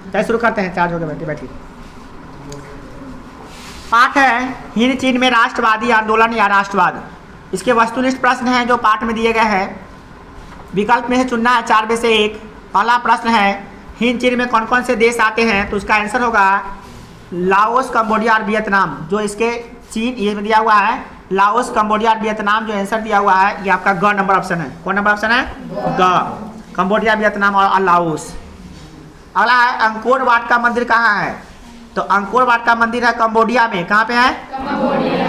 चलिए शुरू करते हैं, चार्ज हो गया, बैठिए बैठिए। पाठ है हिंद चीन में राष्ट्रवादी आंदोलन या राष्ट्रवाद। इसके वस्तुनिष्ठ प्रश्न हैं जो पाठ में दिए गए हैं। विकल्प में से चुनना है 4 में से 1। पहला प्रश्न है हिंद चीन में कौन कौन से देश आते हैं, तो उसका आंसर होगा लाओस, कंबोडिया और वियतनाम। जो इसके चीन ये दिया हुआ है लाओस, कंबोडिया और वियतनाम, जो आंसर दिया हुआ है ये आपका ग नंबर ऑप्शन है। कौन नंबर ऑप्शन है? ग, कंबोडिया, वियतनाम और लाओस। अगला है अंकोर वाट का मंदिर कहाँ है, तो अंकोर वाट का मंदिर है कंबोडिया में। कहाँ पे है? कंबोडिया।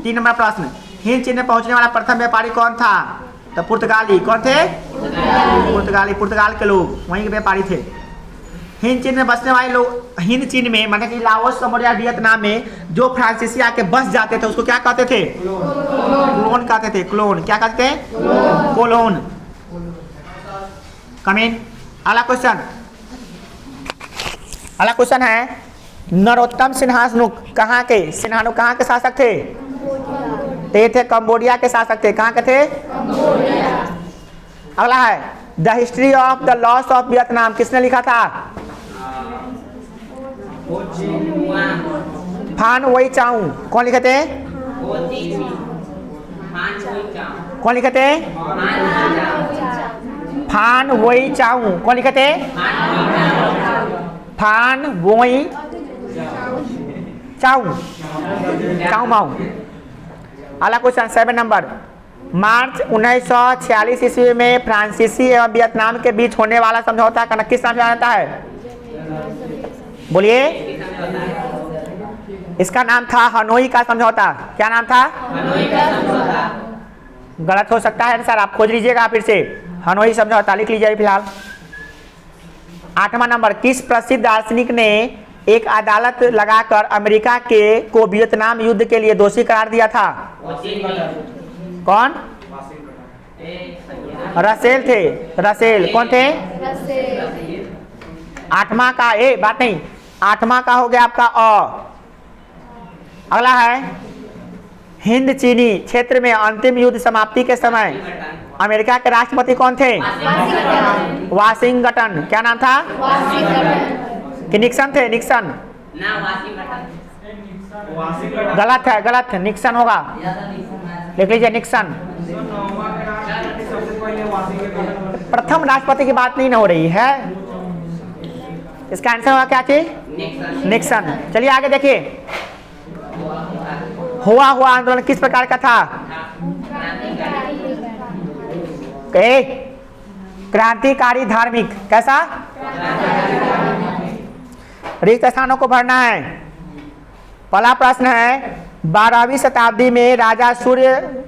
3 नंबर प्रश्न, हिंद चीन में पहुंचने वाला प्रथम व्यापारी कौन था, तो पुर्तगाली। कौन थे? पुर्तगाली, पुर्तगाल के लोग वहीं के व्यापारी थे। हिंद चीन में बसने वाले लोग, हिंद चीन में मतलब कि लाओस, कंबोडिया, वियतनाम में जो फ्रांसीसी आके बस जाते थे उसको क्या कहते थे? क्लोन कहते थे। क्लोन क्या कहते थे? कोलोन। कमीन। अगला क्वेश्चन, अगला क्वेश्चन है नरोत्तम सिंहासनुक कहाँ के, सिंहासनुक कहाँ के शासक थे? ते थे कंबोडिया के शासक थे। कहाँ के थे? अगला है the history of the loss of Vietnam किसने लिखा था? फान वही चाऊ। कौन लिखे थे? कौन लिखे थे? फान वही चाऊ। कौन लिखे थे? फान वही चाऊ, चाऊ माऊ। अगला क्वेश्चन 7 नंबर, मार्च 1946 ईस्वी में फ्रांसीसी एवं वियतनाम के बीच होने वाला समझौता का किस नाम से जाना जाता है? बोलिए। इसका नाम था हनोई का समझौता। क्या नाम था? हनोई का समझौता। गलत हो सकता है सर, आप खोज लीजिएगा फिर से। हनोई समझौता लिख लीजिए फिलहाल। 8वां नंबर, किस प्रसिद्ध दार्शनिक ने एक अदालत लगाकर अमेरिका को वियतनाम युद्ध के लिए दोषी करार दिया था? कौन? रसेल थे। रसेल कौन थे? 8वां का बात नहीं, 8वां का हो गया आपका अ। अगला है हिंद चीनी क्षेत्र में अंतिम युद्ध समाप्ति के समय अमेरिका के राष्ट्रपति कौन थे? वाशिंगटन। क्या नाम था? कि निक्सन थे? निक्सन। गलत है, गलत है, निक्सन होगा। लिख लीजिए निक्सन। प्रथम राष्ट्रपति की बात नहीं हो रही है, इसका आंसर होगा क्या चीज? निक्सन। चलिए आगे देखिए, हुआ आंदोलन किस प्रकार का था? क्रांतिकारी धार्मिक। कैसा? रिक्त स्थानों को भरना है। पहला प्रश्न है 12वीं शताब्दी में राजा सूर्य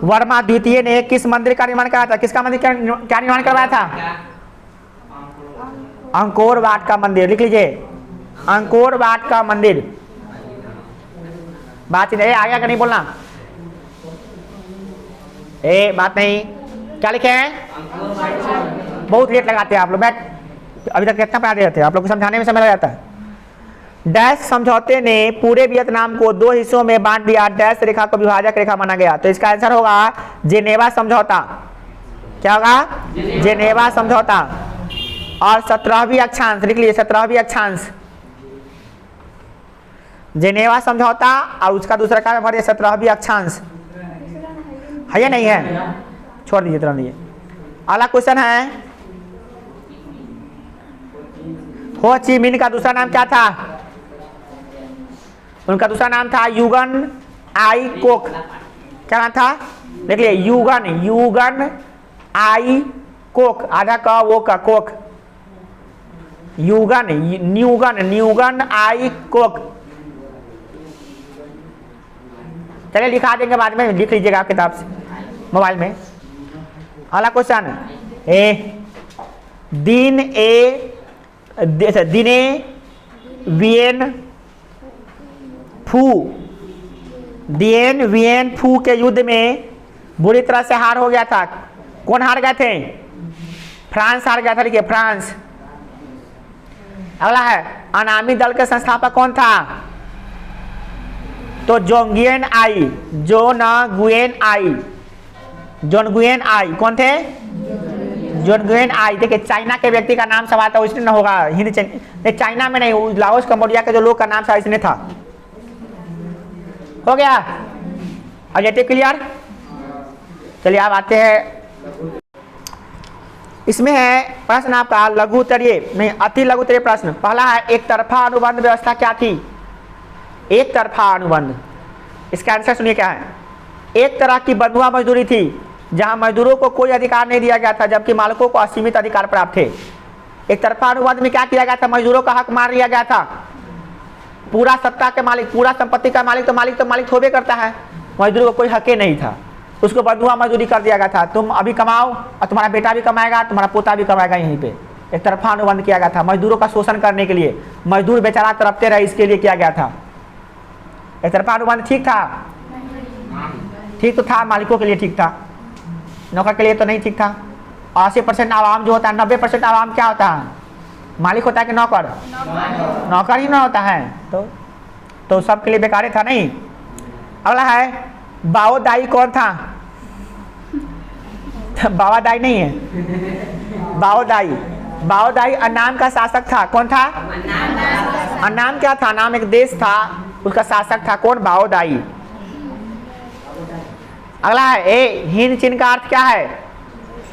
वर्मा द्वितीय ने किस मंदिर का निर्माण कराया था? किसका मंदिर क्या निर्माण करवाया था? अंकोर वाट का मंदिर। लिख लीजिए अंकोर वाट का मंदिर। बात नहीं, आगे का नहीं बोलना। बात नहीं, क्या लिखे हैं? बहुत लेट लगाते हैं आप लोग। बैठ, अभी तक कितना पढ़ा रहे थे आप लोग को, समझाने में समय लग जाता है। डैश समझौते ने पूरे वियतनाम को 2 हिस्सों में बांट दिया। डैश रेखा को विभाजक रेखा माना गया, तो इसका आंसर होगा जेनेवा समझौता। क्या होगा? जेनेवा समझौता। और 17वीं अक्षांश लिख लीजिए, 17वीं अक्षांश जेनेवा समझौता, और उसका दूसरा काम भरिए 17वीं अक्षांश। है या नहीं है? छोड़ दीजिए, तरह लीजिए। अगला क्वेश्चन है हो ची मिन्ह का दूसरा नाम क्या था? उनका दूसरा नाम था युगन आई कोक। क्या नाम था? देख लिये, युगन आई कोक, आधा का वो का कोक, न्यूगन आई कोक। चलिए लिखा देंगे बाद में, लिख लीजिएगा आप किताब से, मोबाइल में। अगला क्वेश्चन दिने वियन फू के युद्ध में बुरी तरह से हार हो गया था। कौन हार गए थे? फ्रांस हार गया था। लिखिए फ्रांस। अगला है अनामी दल के संस्थापक कौन था? तो जोन गुयेन आई। कौन थे? जोनगुएन आई। देखिए चाइना के व्यक्ति का नाम सवाल था, इसने ना होगा हिंद चाइना में नहीं, लाओस कंबोडिया के जो लोग का नाम था इसने था। हो गया ऑब्जेक्टिव क्लियर। चलिए आप आते हैं, इसमें है प्रश्न आपका लघु उत्तरीय नहीं अति लघु उत्तरीय प्रश्न। पहला है एक तरफा अनुबंध व्यवस्था क्या थी? एक तरफा अनुबंध, इसका आंसर सुनिए क्या है। एक तरह की बंधुआ मजदूरी थी जहां मजदूरों को कोई अधिकार नहीं दिया गया था जबकि मालिकों को असीमित अधिकार प्राप्त थे। एक तरफा अनुबंध में क्या किया गया था? मजदूरों का हक मार लिया गया था। पूरा सत्ता के मालिक, पूरा संपत्ति का मालिक तो मालिक थोड़े करता है, मजदूरों को कोई हक नहीं था, उसको बंधुआ मजदूरी कर दिया गया था। तुम अभी कमाओ और तुम्हारा बेटा भी कमाएगा, तुम्हारा पोता भी कमाएगा यहीं पे। एक तरफा अनुबंध किया गया था मजदूरों का शोषण करने के लिए, मजदूर बेचारा तड़पते रहे इसके लिए किया गया था। एक तरफा अनुबंध ठीक था? ठीक तो था, मालिकों के लिए ठीक था, नौकर के लिए तो नहीं ठीक था। 80% आवाम जो होता है, 90% आवाम क्या होता है? मालिक होता है कि नौकर? नौकर ही ना होता है, तो सबके लिए बेकार था नहीं। अगला है बाओदाई कौन था? बावादाई नहीं है, बाओदाई। बाओदाई अन्नाम का शासक था। कौन था? अन्नाम क्या था? नाम एक देश था, उसका शासक था कौन? बाओदाई। अगला है ए हिंद चीन का अर्थ क्या है?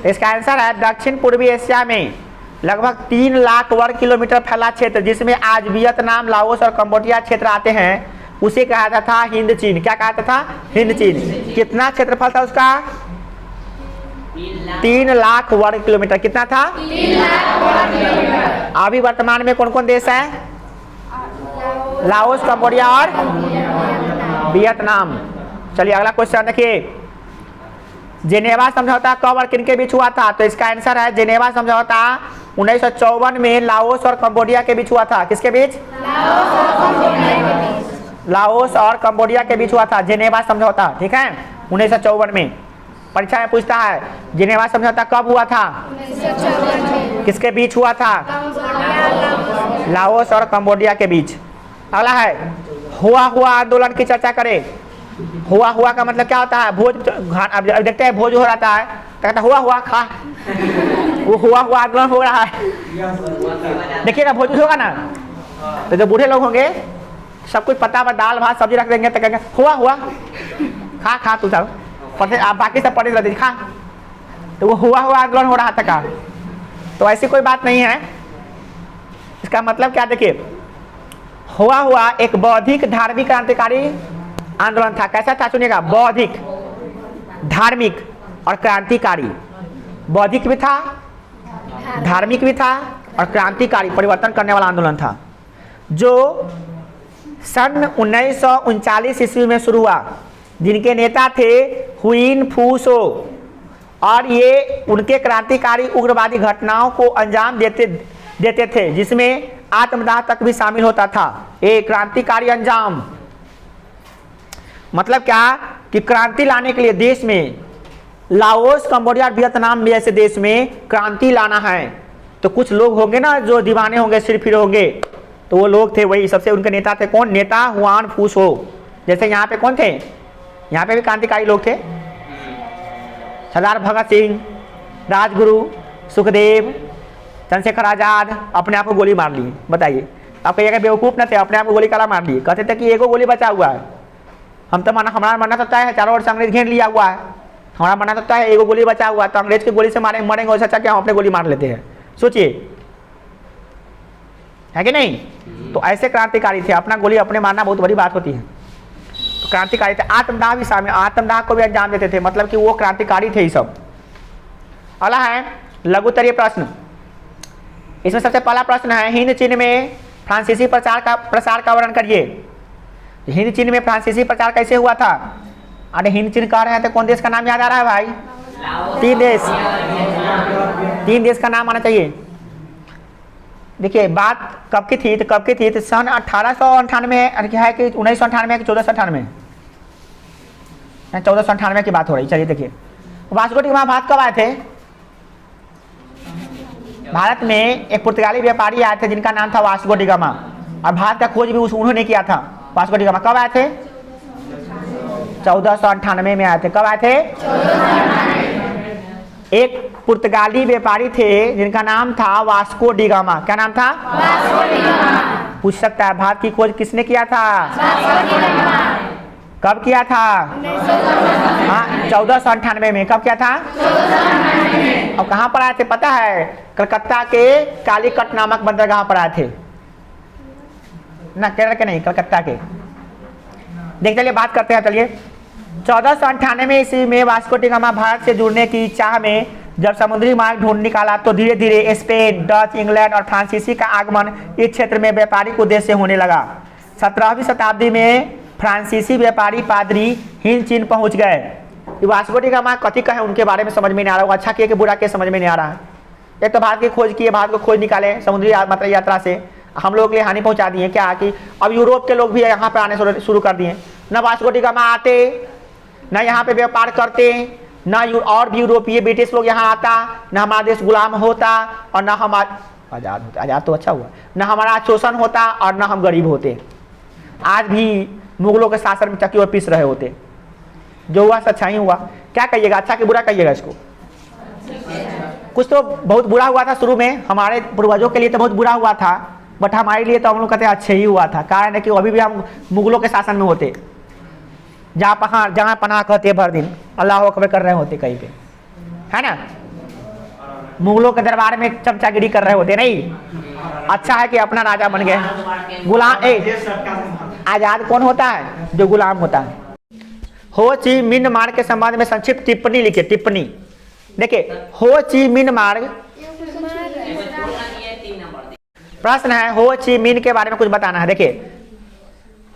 इसका आंसर है दक्षिण पूर्वी एशिया में लगभग 3 लाख वर्ग किलोमीटर फैला क्षेत्र जिसमें आज वियतनाम, लाओस और कंबोडिया क्षेत्र आते हैं, उसे कहा जाता था हिंद चीन। क्या कहा था? हिंद चीन। कितना क्षेत्रफल था उसका? 3 लाख वर्ग किलोमीटर। कितना था? 3 लाख वर्ग किलोमीटर। अभी वर्तमान में कौन कौन देश है? लाओस, कंबोडिया और वियतनाम। चलिए अगला क्वेश्चन देखिए, जेनेवा समझौता कब और किन के बीच हुआ था? तो इसका आंसर है जेनेवा समझौता 1954 में लाओस और कंबोडिया के बीच हुआ था। किसके बीच? लाओस और कंबोडिया के बीच हुआ था जेनेवा समझौता, ठीक है, 1954 में। परीक्षा में पूछता है जेनेवा समझौता कब हुआ था? 1954 में। किसके बीच हुआ था? लाओस और कंबोडिया के बीच। अगला है हुआ आंदोलन की चर्चा करें। हुआ का मतलब क्या होता है? भोज। अब देखते हैं भोज हो रहा है तो कहता हुआ खा, वो हुआ आंदोलन हो रहा है। देखिए ना भोज होगा ना, तो जो बूढ़े लोग होंगे सब कुछ पता, दाल भात सब्जी रख देंगे तो कहेंगे हुआ खा तू सब पढ़े, आप बाकी सब पढ़े रहते खा। तो वो हुआ आंदोलन हो रहा था का? तो ऐसी कोई बात नहीं है। इसका मतलब क्या? देखिए हुआ एक बौद्धिक धार्मिक क्रांतिकारी आंदोलन था। कैसा था सुनिएगा? बौद्धिक, धार्मिक और क्रांतिकारी। बौद्धिक भी था, धार्मिक भी था और क्रांतिकारी, परिवर्तन करने वाला आंदोलन था, जो सन 1939 ईस्वी में शुरू हुआ। जिनके नेता थे हुइन फू सो, और ये उनके क्रांतिकारी उग्रवादी घटनाओं को अंजाम देते थे जिसमें आत्मदाह तक भी शामिल होता था। एक क्रांतिकारी अंजाम मतलब क्या? कि क्रांति लाने के लिए देश में, लाओस, कंबोडिया और वियतनाम जैसे देश में क्रांति लाना है तो कुछ लोग होंगे ना जो दीवाने होंगे, सिरफिर होंगे, तो वो लोग थे वही। सबसे उनके नेता थे कौन? नेता हुआन फू सो। जैसे यहाँ पे कौन थे? यहाँ पे भी क्रांतिकारी लोग थे, सरदार भगत सिंह, राजगुरु, सुखदेव, चंद्रशेखर आजाद अपने आप को गोली मार ली। बताइए, आप कहिएगा बेवकूफ़ न थे, अपने आप को गोली काला मार लिए। कहते थे कि एगो गोली बचा हुआ है, हम तो हमारा मानना सकता है चारों ओर से अंग्रेज घेर लिया हुआ है, हमारा मानना सकता है एगो गोली बचा हुआ है, तो अंग्रेज की गोली से मरेंगे उससे अच्छा क्या हम अपने गोली मार लेते हैं। सोचिए, है कि नहीं? तो ऐसे क्रांतिकारी थे, अपना गोली अपने मारना बहुत बड़ी बात होती है। तो क्रांतिकारी थे, आत्मदाह भी शामिल, आत्मदाह को भी अंजाम देते थे, मतलब कि वो क्रांतिकारी थे ये सब। अगला है लघु उत्तरीय प्रश्न। इसमें सबसे पहला प्रश्न है हिंद चीन में फ्रांसीसी प्रसार का वर्णन करिए। हिंद चीन में फ्रांसीसी प्रचार कैसे हुआ था? अरे हिंद चीन कह रहे हैं तो कौन देश का नाम याद आ रहा है भाई? 3 देश का नाम आना चाहिए। देखिए बात कब की थी? तो सन 1898 है कि 1998 कि 1498? 1498 की बात हो रही। चलिए देखिए, वास्को डी गामा भारत कब आए थे? भारत में एक पुर्तगाली व्यापारी आए थे जिनका नाम था वास्को डी गामा, और भारत का खोज भी उन्होंने किया था। वास्को डी गामा कब आए थे? 1498 में आए थे। कब आए थे? एक पुर्तगाली व्यापारी थे जिनका नाम था वास्को डी गामा। क्या नाम था? Vasco D gamma. पूछ सकता है भारत की खोज किसने किया था? Vasco D gamma. कब किया था? हाँ, 1498 में। कब किया था? 1498 में। और कहाँ पर आए थे पता है? कलकत्ता के कालीकट नामक बंदरगाह पर आए थे ना, केरल के नहीं, कलकत्ता के। देख चलिए बात करते हैं। चलिए 1498 ईस्वी में वास्को डी गामा भारत से जुड़ने की चाह में जब समुद्री मार्ग ढूंढ निकाला तो धीरे धीरे स्पेन, डच, इंग्लैंड और फ्रांसीसी का आगमन इस क्षेत्र में व्यापारिक उद्देश्य से होने लगा। 17वीं शताब्दी में फ्रांसीसी व्यापारी पादरी हिंद चीन पहुंच गए। वास्को डी गामा कथी का है उनके बारे में समझ में नहीं आ रहा, वो अच्छा किए कि बुरा किए समझ में नहीं आ रहा है। एक तो भारत की खोज की है, भारत को खोज निकाले समुद्री मतलब यात्रा से, हम लोग के लिए हानि पहुंचा दिए। क्या कि अब यूरोप के लोग भी यहाँ पर आने शुरू कर दिए। न वास्को डी गामा आते, न यहाँ पे व्यापार करते, न और भी यूरोपीय ब्रिटिश लोग यहाँ आता, न हमारा देश गुलाम होता और न हम आज़ाद होते। आज़ाद तो अच्छा हुआ। न हमारा शोषण होता और न हम गरीब होते। आज भी मुगलों के शासन में चक्की और पीस रहे होते। जो हुआ अच्छा ही हुआ। क्या कहिएगा, अच्छा कि बुरा कहिएगा इसको? कुछ तो बहुत बुरा हुआ था शुरू में, हमारे पूर्वजों के लिए तो बहुत बुरा हुआ था, बट हमारे लिए तो हम लोग कहते हैं अच्छे ही हुआ था। कारण है कि अभी भी हम मुगलों के शासन में होते, जहाँ पनाह कहते भर दिन अल्लाह अकबर कर रहे होते कहीं पे, है ना। मुगलों के दरबार में चमचागिरी कर रहे होते। नहीं, अच्छा है कि अपना राजा बन गए। गुलाम आजाद कौन होता है? जो गुलाम होता है। हो ची मिन्ह मार्ग के संबंध में संक्षिप्त टिप्पणी लिखिए। टिप्पणी देखिए, हो ची मिन्ह मार्ग, प्रश्न है हो ची मिन्ह के बारे में कुछ बताना है। देखिए,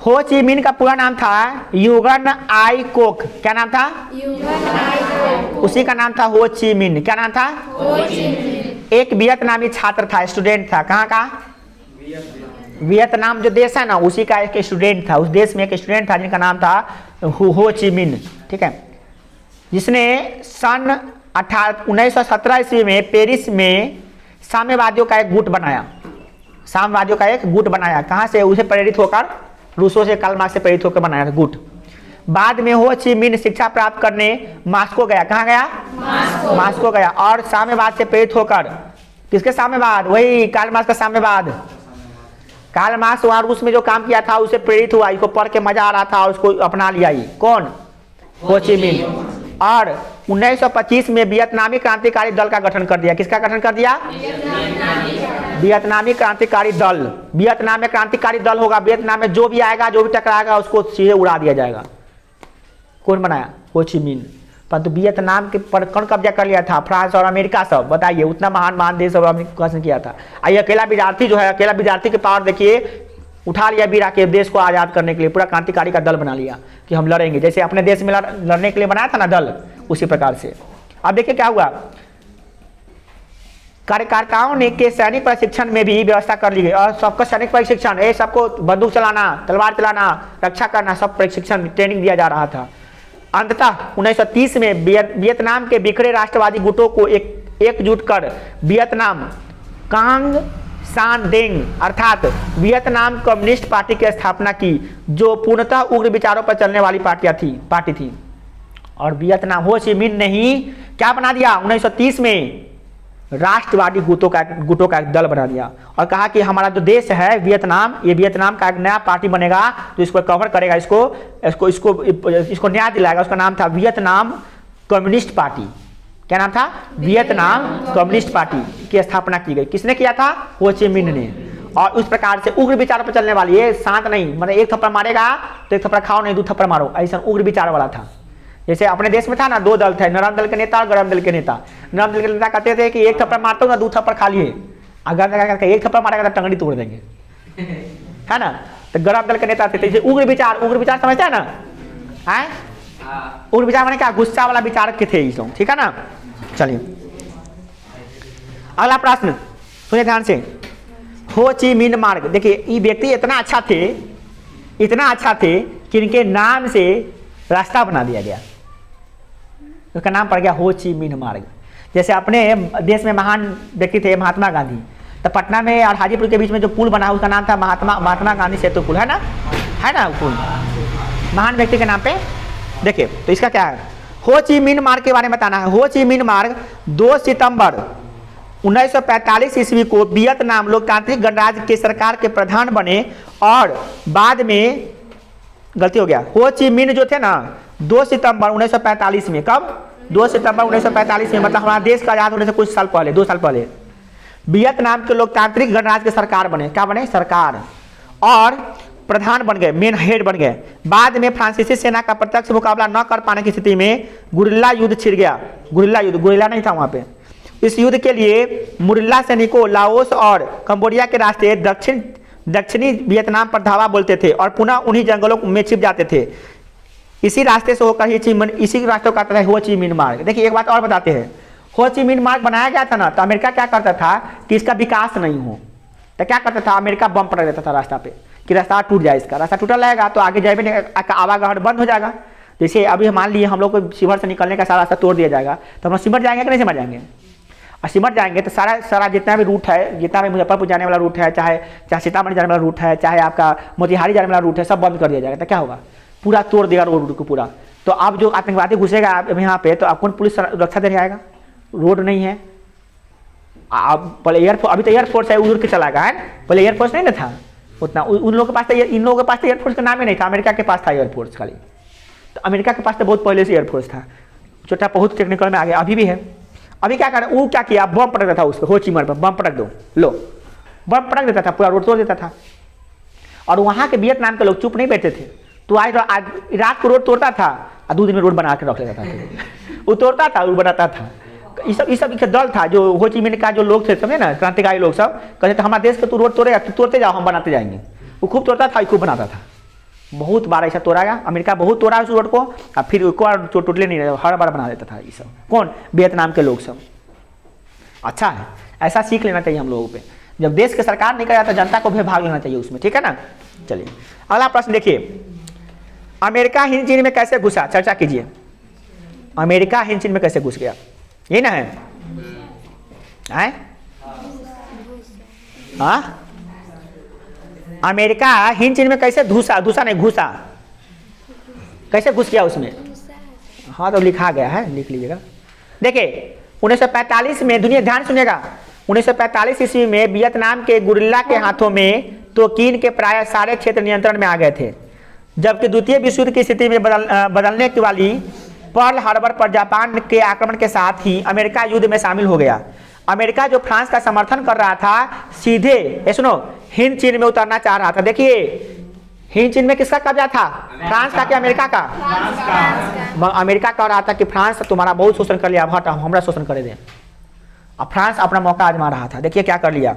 हो ची मिन्ह का पूरा नाम था युगन आई कोक। क्या नाम था? युगन आई कोक। उसी का नाम था हो ची मिन्ह। क्या नाम था? हो ची मिन्ह। एक वियतनामी छात्र था, स्टूडेंट था। कहाँ का? वियतनाम जो देश है ना, उसी का एक स्टूडेंट था। उस देश में एक स्टूडेंट था जिनका नाम था हो ची मिन्ह। ठीक है, जिसने सन 1917 ईस्वी में पेरिस में साम्यवादियों का एक गुट बनाया। साम्यवादियों का एक गुट बनाया। कहाँ से? उसे प्रेरित होकर, रूसों से, कार्ल मार्क्स से प्रेरित होकर बनाया था गुट। बाद में हो ची मिन्ह शिक्षा प्राप्त करने मॉस्को गया। कहाँ गया? मॉस्को गया। और साम्यवाद से प्रेरित होकर, किसके साम्यवाद? वही कार्ल मार्क्स का साम्यवाद। कार्ल मार्क्स वहाँ रूस में जो काम किया था उसे प्रेरित हुआ, इसको पढ़ के मजा आ रहा था और उसको अपना लिया। ये कौन? हो ची मिन्ह। और 1925 में वियतनामी क्रांतिकारी दल का गठन कर दिया। किसका गठन कर दिया? वियतनामी क्रांतिकारी दल। वियतनाम में क्रांतिकारी दल होगा, वियतनाम में जो भी आएगा, जो भी टकराएगा उसको सीधे उड़ा दिया जाएगा। कौन बनाया? हो ची मिन्ह। परंतु वियतनाम के पर कौन कब्जा कर लिया था? फ्रांस और अमेरिका सब। बताइए, उतना महान देश शासन किया था। आइए, अकेला विद्यार्थी जो है, अकेला विद्यार्थी के पावर देखिए, उठा लिया बीरा के देश को आज़ाद करने के लिए, पूरा क्रांतिकारी का दल बना लिया कि हम लड़ेंगे। जैसे अपने देश में लड़ने के लिए बनाया था ना दल, उसी प्रकार से। अब देखिए क्या हुआ, कार्यकर्ताओं ने के सैनिक प्रशिक्षण में भी व्यवस्था कर ली गई और सबका सैनिक प्रशिक्षण, ये सबको बंदूक चलाना, तलवार चलाना, रक्षा करना, सब प्रशिक्षण ट्रेनिंग दिया जा रहा था। अंततः 1930 में वियतनाम के बिखरे राष्ट्रवादी गुटों को एकजुट कर वियतनाम कांग सान देंग अर्थात वियतनाम कम्युनिस्ट पार्टी की स्थापना की, जो पूर्णतः उग्र विचारों पर चलने वाली पार्टी थी। और वियतनाम हो ची मिन्ह ने ही क्या बना दिया? 1930 में राष्ट्रवादी गुटों का एक दल बना दिया और कहा कि हमारा जो देश है वियतनाम, ये वियतनाम का एक नया पार्टी बनेगा तो इसको कवर करेगा, इसको न्याय दिलाएगा। उसका नाम था वियतनाम कम्युनिस्ट पार्टी। क्या नाम था? वियतनाम कम्युनिस्ट पार्टी की स्थापना की गई। किसने किया था? हो ची मिन्ह ने। और उस प्रकार से उग्र विचारों पर चलने वाली, ये शांत नहीं, मतलब एक थप्पड़ मारेगा तो एक थप्पड़ खाओ, नहीं दो थप्पड़ मारो, ऐसा उग्र विचार वाला था। जैसे अपने देश में था ना, दो दल थे, नरम दल के नेता और गरम दल के नेता। नरम दल के नेता कहते थे कि एक थप्पड़ मारता हूँ ना, दो थप्पड़ खा लिए। अगर एक थप्पड़ मारेगा तो टंगड़ी तोड़ देंगे, है ना। तो गरम दल के नेता थे। जैसे उग्र विचार समझते हैं ना? है उग्र विचार माने क्या? गुस्सा वाला विचार के थे ये लोग, ठीक है ना। चलिए अगला प्रश्न सुनिए ध्यान से। हो ची मिन्ह मार्ग, देखिए ये व्यक्ति इतना अच्छा थे कि इनके नाम से रास्ता बना दिया गया, उसका नाम पड़ गया हो ची मिन्ह मार्ग। जैसे अपने देश में महान व्यक्ति थे महात्मा गांधी, तो पटना में और हाजीपुर के बीच में जो पुल बना उसका नाम था महात्मा गांधी सेतु पुल, है ना पुल, महान व्यक्ति के नाम पे। देखिए तो इसका क्या है? हो ची मिन्ह मार्ग के बारे में बताना है। हो ची मिन्ह मार्ग 2 सितंबर 1945 ईस्वी को वियतनाम लोकतांत्रिक गणराज्य के सरकार के प्रधान बने और बाद में, गलती हो गया, हो ची मिन्ह जो थे ना 2 सितंबर 1945 में, कब 2 सितंबर 1945 में, मतलब हमारा देश का आजाद होने से कुछ साल पहले, 2 साल पहले वियतनाम के लोकतांत्रिक गणराज्य के सरकार बने। क्या बने? सरकार, और प्रधान बन गए, मेन हेड बन गए। बाद में फ्रांसीसी सेना का प्रत्यक्ष मुकाबला न कर पाने की स्थिति में गुरिल्ला युद्ध छिड़ गया। गुरिल्ला युद्ध, गुरिल्ला नहीं था वहां पे। इस युद्ध के लिए मुरिल्ला सैनिकों लाओस और कंबोडिया के रास्ते दक्षिणी वियतनाम पर धावा बोलते थे और पुनः उन्हीं जंगलों में छिप जाते थे। इसी रास्ते से होकर इसी रास्ते को आता था हो ची मिन्ह मार्ग। देखिए एक बात और बताते हैं, हो ची मिन्ह मार्ग बनाया गया था ना, तो अमेरिका क्या करता था कि इसका विकास नहीं हो, तो क्या करता था, अमेरिका बम पटक देता था रास्ता पे कि रास्ता टूट जाए, इसका रास्ता टूटा रहेगा तो आगे जाए आवागमन बंद हो जाएगा। जैसे अभी मान लिए हम लोग को शिमर से निकलने का सारा रास्ता तोड़ दिया जाएगा, तो हम सिमट जाएंगे कि नहीं सिमट जाएंगे? और सिमट जाएंगे तो सारा जितना भी रूट है, जितना भी मुजफ्फरपुर जाने वाला रूट है, चाहे सीतामढ़ी जाने वाला रूट है, चाहे आपका मोतिहारी जाने वाला रूट है, सब बंद कर दिया जाएगा। तो क्या होगा? पूरा तोड़ देगा रोड को पूरा। तो अब जो आतंकवादी घुसेगा अब यहाँ पे, तो अब कौन पुलिस सुरक्षा देने आएगा? रोड नहीं है। अब पहले एयरफोर्स, अभी तो एयरफोर्स है, उड़ के चला गया है, पहले एयरफोर्स नहीं ना था उतना। उन लोगों के पास, इन लोगों के पास तो एयरफोर्स का नाम ही नहीं था, अमेरिका के पास था एयरफोर्स खाली। तो अमेरिका के पास तो बहुत पहले से एयरफोर्स था, छोटा बहुत टेक्निकल में आ गया, अभी भी है। अभी क्या कर, वो क्या किया, बम पटक देता था उस पर, हो ची मिन्ह पर बम पटक दो, लो बम पटक देता था, पूरा रोड तोड़ देता था। और वहाँ के वियतनाम के लोग चुप नहीं बैठे थे, तो आज रात को रोड तोड़ता था और 2 दिन में रोड बना के रख लेता था। वो तोड़ता था, वो बनाता था। ये सब एक दल था जो हो ची मिन्ह का जो लोग थे, समझे ना, क्रांतिकारी लोग सब कहते थे हमारे देश का तू रोड तोड़ेगा, तू तोड़ते जाओ, हम बनाते जाएंगे। वो खूब तोड़ता था, खूब बनाता था, बहुत बार ऐसा तोड़ा गया। अमेरिका बहुत तोड़ा उस रोड को, और फिर एक बार टूटले नहीं रहे, हर बार बना देता था। ये सब कौन? वियतनाम के लोग सब। अच्छा है, ऐसा सीख लेना चाहिए हम लोगों पे। जब देश की सरकार नहीं कराता, जनता को भी भाग लेना चाहिए उसमें, ठीक है ना। चलिए अगला प्रश्न देखिए, अमेरिका हिंद चीन में कैसे घुसा? चर्चा कीजिए। अमेरिका हिंद चीन में कैसे घुस गया? ये ना है? हाँ, अमेरिका हिंद चीन में कैसे घुसा? कैसे घुस गया उसमें? हाँ तो लिखा गया है, लिख लीजिएगा। देखिए 1945 में, दुनिया ध्यान सुनिएगा, 1945 ईस्वी में वियतनाम के गुरिल्ला के हाथों में तो चीन के प्राय सारे क्षेत्र नियंत्रण में आ गए थे, जबकि द्वितीय विश्व युद्ध की स्थिति में बदलने की वाली पर्ल हार्बर पर जापान के आक्रमण के साथ ही अमेरिका युद्ध में शामिल हो गया। अमेरिका जो फ्रांस का समर्थन कर रहा था, सीधे सुनो हिंद चीन में उतरना चाह रहा था। देखिए हिंद चीन में किसका कब्जा था? फ्रांस का कि अमेरिका का? अमेरिका कह रहा था कि फ्रांस तुम्हारा बहुत शोषण कर लिया, अब हट हमारा शोषण करे दे। अब फ्रांस अपना मौका आजमा रहा था। देखिए क्या कर लिया,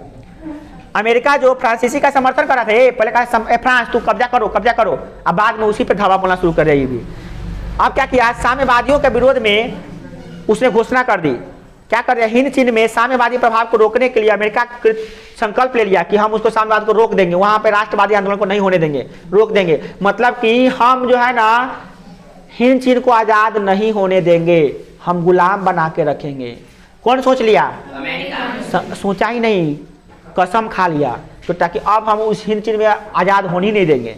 अमेरिका जो फ्रांसीसी का समर्थन कर रहा था, पहले कहा फ्रांस तू कब्जा करो, अब बाद में उसी पर धावा बोलना शुरू कर रही भी। अब क्या किया, साम्यवादियों के विरोध में उसने घोषणा कर दी। क्या कर दिया, हिंद चीन में साम्यवादी प्रभाव को रोकने के लिए अमेरिका संकल्प ले लिया कि हम उसको साम्यवाद को रोक देंगे, वहां पे राष्ट्रवादी आंदोलन को नहीं होने देंगे, रोक देंगे। मतलब कि हम जो है ना हिंद चीन को आजाद नहीं होने देंगे, हम गुलाम बना के रखेंगे। कौन सोच लिया? सोचा ही नहीं, कसम खा लिया, तो ताकि अब हम उस हिंद चीन में आजाद होने ही नहीं देंगे,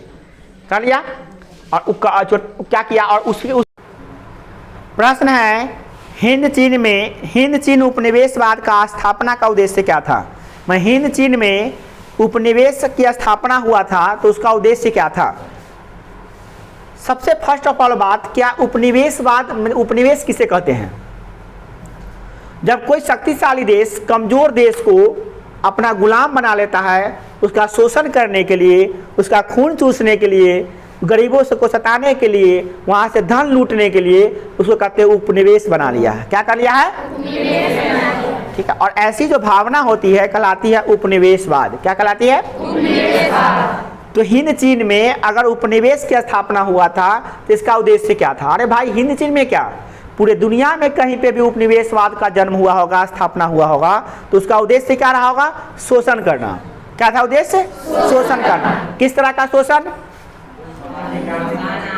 कर लिया। और क्या किया, और उसके प्रश्न है हिंद चीन उपनिवेशवाद का स्थापना का उद्देश्य क्या था? मैं हिंद चीन में उपनिवेश की स्थापना हुआ था तो उसका उद्देश्य क्या था? सबसे फर्स्ट ऑफ ऑल बात, क्या उपनिवेशवाद, उपनिवेश किसे कहते हैं? जब कोई शक्तिशाली देश कमजोर देश को अपना गुलाम बना लेता है, उसका शोषण करने के लिए, उसका खून चूसने के लिए, गरीबों को सताने के लिए, वहां से धन लूटने के लिए, उसको कहते हैं उपनिवेश बना लिया है। क्या कर लिया है? ठीक है। और ऐसी जो भावना होती है कहलाती है उपनिवेशवाद। क्या कहलाती है? उपनिवेशवाद। तो हिंद चीन में अगर उपनिवेश की स्थापना हुआ था तो इसका उद्देश्य क्या था? अरे भाई हिंद चीन में क्या, पूरे दुनिया में कहीं पे भी उपनिवेशवाद का जन्म हुआ होगा, स्थापना हुआ होगा, तो उसका उद्देश्य क्या रहा होगा? शोषण करना। क्या था उद्देश्य? शोषण करना। किस तरह का शोषण?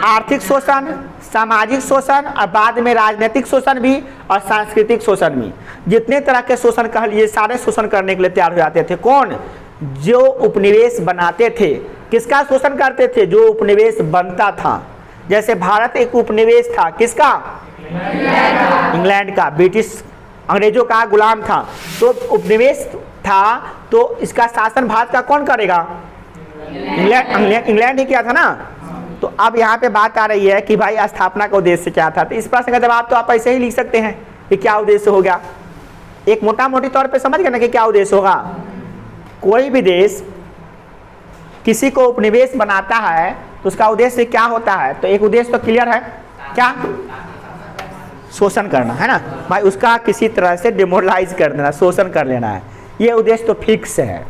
आर्थिक शोषण, सामाजिक शोषण, और बाद में राजनीतिक शोषण भी और सांस्कृतिक शोषण भी। जितने तरह के शोषण कह लिए, सारे शोषण करने के लिए तैयार हो जाते थे। कौन? जो उपनिवेश बनाते थे। किसका शोषण करते थे? जो उपनिवेश बनता था। जैसे भारत एक उपनिवेश था, किसका? इंग्लैंड का, ब्रिटिश अंग्रेजों का गुलाम था, तो उपनिवेश था, तो इसका शासन भारत का कौन करेगा? इंग्लैंड ही किया था ना। तो अब यहाँ पे बात आ रही है कि भाई स्थापना का उद्देश्य क्या था। तो इस प्रश्न का जवाब तो आप ऐसे ही लिख सकते हैं कि क्या उद्देश्य हो गया, एक मोटा मोटी तौर पे समझ गए ना कि क्या उद्देश्य होगा। कोई भी देश किसी को उपनिवेश बनाता है तो उसका उद्देश्य क्या होता है? तो एक उद्देश्य तो क्लियर है, क्या? शोषण करना है ना भाई, उसका किसी तरह से डिमोरलाइज कर देना, शोषण कर लेना है, ये उद्देश्य तो फिक्स है।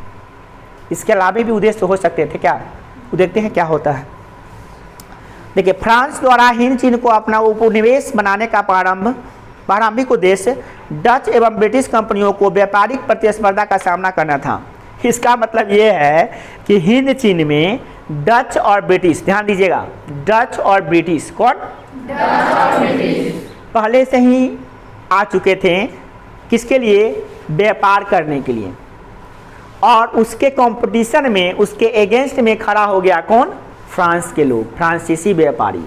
इसके अलावा भी उद्देश्य हो सकते थे क्या? वो देखते हैं क्या होता है। देखिए, फ्रांस द्वारा हिंद चीन को अपना उपनिवेश बनाने का प्रारंभिक उद्देश्य डच एवं ब्रिटिश कंपनियों को व्यापारिक प्रतिस्पर्धा का सामना करना था। इसका मतलब ये है कि हिंद चीन में डच और ब्रिटिश, ध्यान दीजिएगा, डच और ब्रिटिश, कौन? डच और ब्रिटिश पहले से ही आ चुके थे, किसके लिए? व्यापार करने के लिए। और उसके कंपटीशन में, उसके अगेंस्ट में खड़ा हो गया कौन? फ्रांस के लोग, फ्रांसीसी व्यापारी।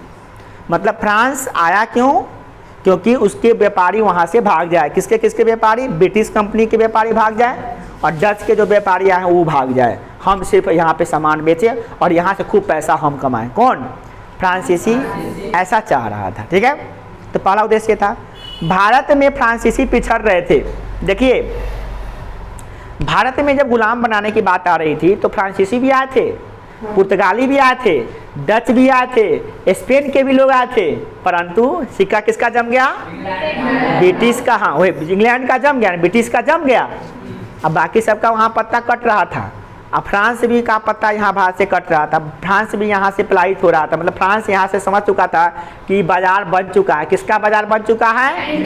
मतलब फ्रांस आया क्यों? क्योंकि उसके व्यापारी वहाँ से भाग जाए। किसके किसके व्यापारी? ब्रिटिश कंपनी के व्यापारी भाग जाए और डच के जो व्यापारी आए हैं वो भाग जाए, हम सिर्फ यहाँ पे सामान बेचें और यहाँ से खूब पैसा हम कमाएं। कौन? फ्रांसीसी ऐसा चाह रहा था, ठीक है। तो पहला उद्देश्य था। भारत में फ्रांसीसी पिछड़ रहे थे। देखिए, भारत में जब गुलाम बनाने की बात आ रही थी तो फ्रांसीसी भी आए थे, पुर्तगाली भी आए थे, डच भी आए थे, स्पेन के भी लोग आए थे, परंतु सिक्का किसका जम गया? ब्रिटिश का। हाँ, वही इंग्लैंड का जम गया, ब्रिटिश का जम गया। अब बाकी सबका वहाँ पत्ता कट रहा था। अब फ्रांस भी का पत्ता यहाँ बाहर से कट रहा था, फ्रांस भी यहाँ से पलायित हो रहा था। मतलब फ्रांस यहाँ से समझ चुका था कि बाजार बन चुका है। किसका बाजार बन चुका है?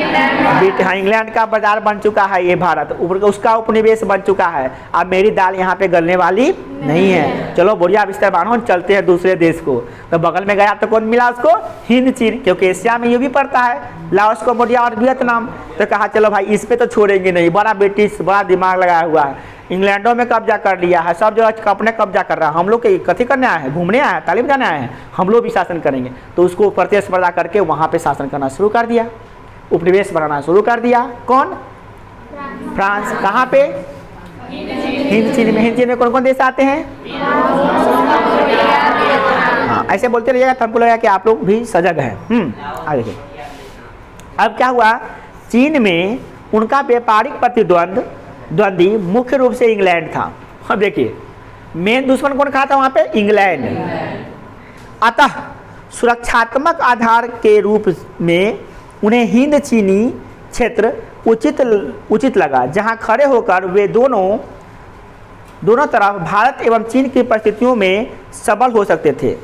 इंग्लैंड का बाजार बन चुका है ये भारत, उसका उपनिवेश बन चुका है। अब मेरी दाल यहाँ पे गलने वाली नहीं है, चलो बढ़िया बिस्तर बांधो, चलते हैं दूसरे देश को। तो बगल में गया तो कौन मिला उसको? हिंद चीन, क्योंकि एशिया में ये भी पड़ता है, लाओस, कम्बोडिया और वियतनाम। तो कहा चलो भाई इस पे तो छोड़ेंगे नहीं, बड़ा ब्रिटिश बड़ा दिमाग लगाया हुआ है, इंग्लैंडों में कब्जा कर लिया है, सब जगह अपने कब्जा कर रहा है, हम लोग के कथी करने आए हैं? घूमने आए हैं, तालीम जाने आए हैं, हम लोग भी शासन करेंगे। तो उसको प्रतिस्पर्धा करके वहाँ पे शासन करना शुरू कर दिया, उपनिवेश बनाना शुरू कर दिया। कौन? फ्रांस। कहाँ पे? हिंद चीन में। हिंद चीन में कौन कौन देश आते हैं? हाँ, ऐसे बोलते रहिएगा तो हमको लगेगा कि आप लोग भी सजग हैं। आगे देखिए, अब क्या हुआ? चीन में उनका व्यापारिक द्वंद्वी मुख्य रूप से इंग्लैंड था। अब देखिए, मेन दुश्मन कौन खड़ा था वहाँ पे? इंग्लैंड। अतः सुरक्षात्मक आधार के रूप में उन्हें हिंद चीनी क्षेत्र उचित लगा, जहां खड़े होकर वे दोनों तरफ भारत एवं चीन की परिस्थितियों में सबल हो सकते थे।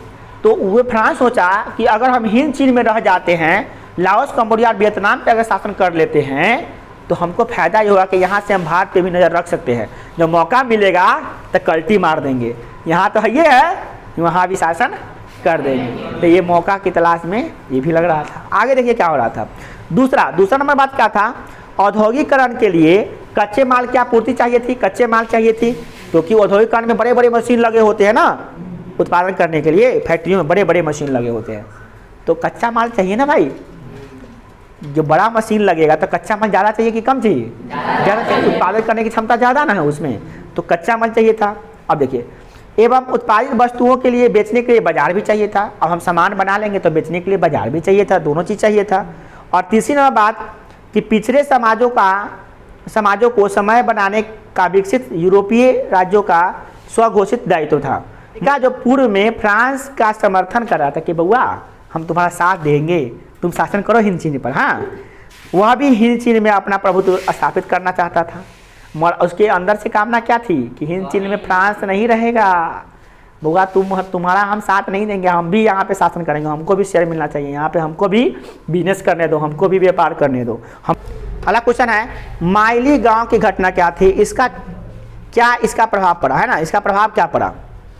तो वे फ्रांस सोचा कि अगर हम हिंद चीन में रह जाते हैं, लाओस, कम्बोडिया और वियतनाम पे अगर शासन कर लेते हैं तो हमको फायदा ये होगा कि यहाँ से हम भारत पे भी नज़र रख सकते हैं, जब मौका मिलेगा तो कल्टी मार देंगे। यहाँ तो ये है, वहाँ भी शासन कर देंगे। तो ये मौका की तलाश में ये भी लग रहा था। आगे देखिए क्या हो रहा था। दूसरा नंबर बात क्या था? औद्योगिकरण के लिए कच्चे माल की आपूर्ति चाहिए थी, कच्चे माल चाहिए थी, क्योंकि औद्योगिकरण में बड़े बड़े मशीन लगे होते हैं ना, उत्पादन करने के लिए फैक्ट्रियों में बड़े बड़े मशीन लगे होते हैं, तो कच्चा माल चाहिए ना भाई। जो बड़ा मशीन लगेगा तो कच्चा माल ज़्यादा चाहिए कि कम चाहिए? ज़्यादा चाहिए, उत्पादन करने की क्षमता ज़्यादा ना है उसमें, तो कच्चा माल चाहिए था। अब देखिए, एवं उत्पादित वस्तुओं के लिए बेचने के लिए बाजार भी चाहिए था। अब हम सामान बना लेंगे तो बेचने के लिए बाजार भी चाहिए था, दोनों चीज़ चाहिए था। और तीसरी नंबर बात कि पिछड़े समाजों को समय बनाने का विकसित यूरोपीय राज्यों का स्वघोषित दायित्व था, क्या जो पूर्व में फ्रांस का समर्थन कर रहा था कि बउआ हम तुम्हारा साथ देंगे, तुम शासन करो हिंद चीन पर। हाँ, वह भी हिंद चीन में अपना प्रभुत्व स्थापित करना चाहता था, मगर उसके अंदर से कामना क्या थी कि हिंद चीन में फ्रांस नहीं रहेगा, बउआ तुम्हारा हम साथ नहीं देंगे, हम भी यहाँ पे शासन करेंगे, हमको भी शेयर मिलना चाहिए, यहाँ पे हमको भी बिजनेस करने दो, हमको भी व्यापार करने दो। हम अगला क्वेश्चन है, माइली गांव की घटना क्या थी? इसका प्रभाव पड़ा है ना, इसका प्रभाव क्या पड़ा?